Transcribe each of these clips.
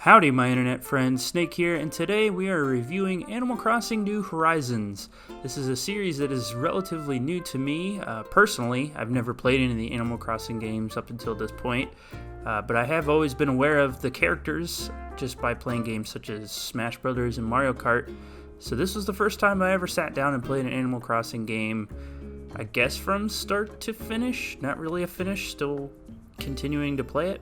Howdy, my internet friends, Snake here, and today we are reviewing Animal Crossing New Horizons. This is a series that is relatively new to me. Personally, I've never played any of the Animal Crossing games up until this point, but I have always been aware of the characters just by playing games such as Smash Brothers and Mario Kart. So this was the first time I ever sat down and played an Animal Crossing game, I guess from start to finish. Not really a finish, still continuing to play it.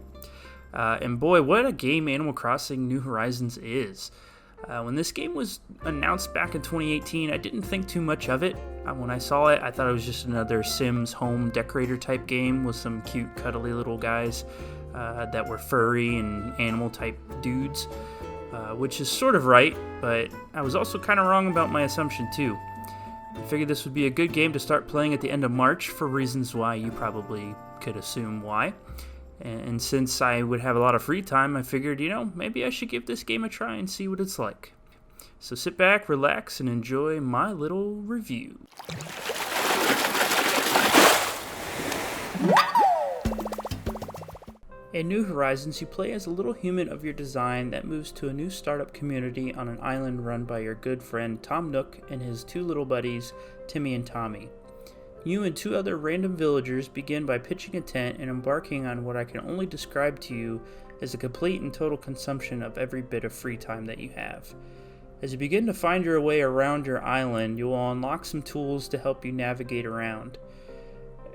And boy, what a game Animal Crossing New Horizons is. When this game was announced back in 2018, I didn't think too much of it. When I saw it, I thought it was just another Sims home decorator type game with some cute, cuddly little guys that were furry and animal type dudes, which is sort of right, but I was also kind of wrong about my assumption too. I figured this would be a good game to start playing at the end of March for reasons why you probably could assume why. And since I would have a lot of free time, I figured, maybe I should give this game a try and see what it's like. So sit back, relax, and enjoy my little review. In New Horizons, you play as a little human of your design that moves to a new startup community on an island run by your good friend Tom Nook and his two little buddies, Timmy and Tommy. You and two other random villagers begin by pitching a tent and embarking on what I can only describe to you as a complete and total consumption of every bit of free time that you have. As you begin to find your way around your island, you will unlock some tools to help you navigate around.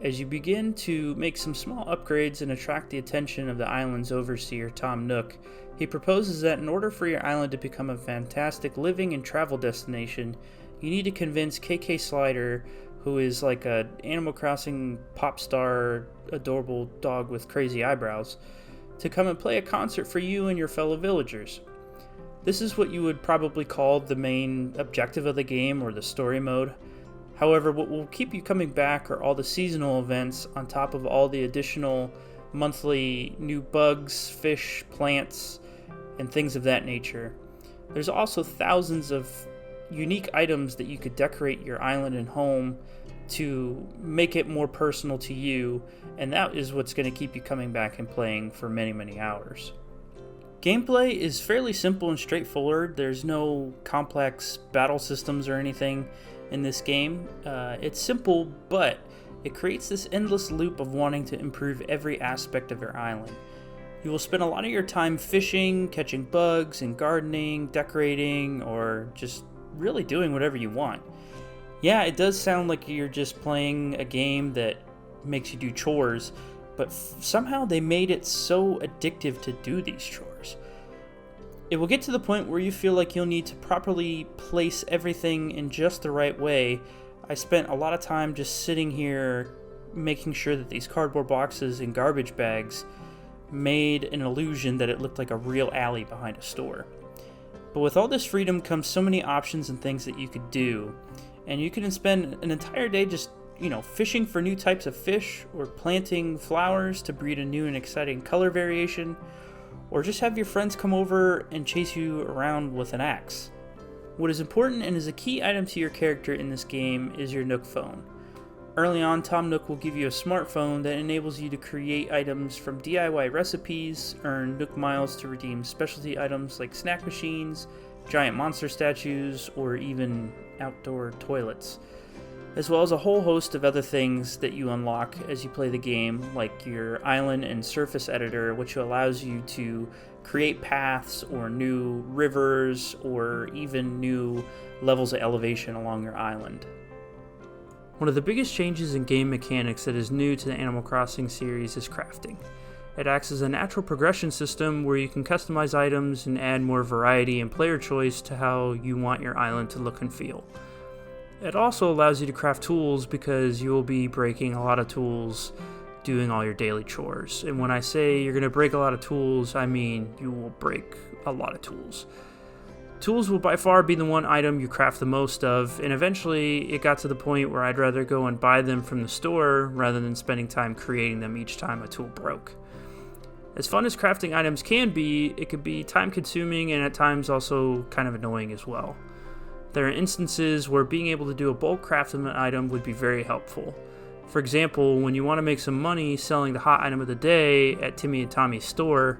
As you begin to make some small upgrades and attract the attention of the island's overseer, Tom Nook, he proposes that in order for your island to become a fantastic living and travel destination, you need to convince KK Slider, who is like a Animal Crossing pop star, adorable dog with crazy eyebrows, to come and play a concert for you and your fellow villagers. This is what you would probably call the main objective of the game, or the story mode. However, what will keep you coming back are all the seasonal events on top of all the additional monthly new bugs, fish, plants, and things of that nature. There's also thousands of unique items that you could decorate your island and home to make it more personal to you, and that is what's going to keep you coming back and playing for many, many hours. Gameplay is fairly simple and straightforward. There's no complex battle systems or anything in this game. It's simple, but it creates this endless loop of wanting to improve every aspect of your island. You will spend a lot of your time fishing, catching bugs, and gardening, decorating, or just really doing whatever you want. Yeah, it does sound like you're just playing a game that makes you do chores, but somehow they made it so addictive to do these chores. It will get to the point where you feel like you'll need to properly place everything in just the right way. I spent a lot of time just sitting here making sure that these cardboard boxes and garbage bags made an illusion that it looked like a real alley behind a store. But with all this freedom comes so many options and things that you could do. And you can spend an entire day just, fishing for new types of fish, or planting flowers to breed a new and exciting color variation, or just have your friends come over and chase you around with an axe. What is important and is a key item to your character in this game is your Nook phone. Early on, Tom Nook will give you a smartphone that enables you to create items from DIY recipes, earn Nook miles to redeem specialty items like snack machines, giant monster statues, or even outdoor toilets, as well as a whole host of other things that you unlock as you play the game, like your island and surface editor, which allows you to create paths or new rivers or even new levels of elevation along your island. One of the biggest changes in game mechanics that is new to the Animal Crossing series is crafting. It acts as a natural progression system where you can customize items and add more variety and player choice to how you want your island to look and feel. It also allows you to craft tools because you will be breaking a lot of tools doing all your daily chores. And when I say you're going to break a lot of tools, I mean you will break a lot of tools. Tools will by far be the one item you craft the most of, and eventually it got to the point where I'd rather go and buy them from the store rather than spending time creating them each time a tool broke. As fun as crafting items can be, it can be time consuming and at times also kind of annoying as well. There are instances where being able to do a bulk craft of an item would be very helpful. For example, when you want to make some money selling the hot item of the day at Timmy and Tommy's store,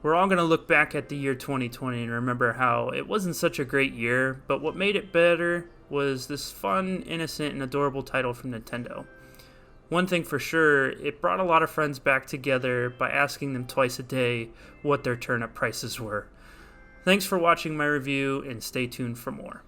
We're all going to look back at the year 2020 and remember how it wasn't such a great year, but what made it better was this fun, innocent, and adorable title from Nintendo. One thing for sure, it brought a lot of friends back together by asking them twice a day what their turnip prices were. Thanks for watching my review, and stay tuned for more.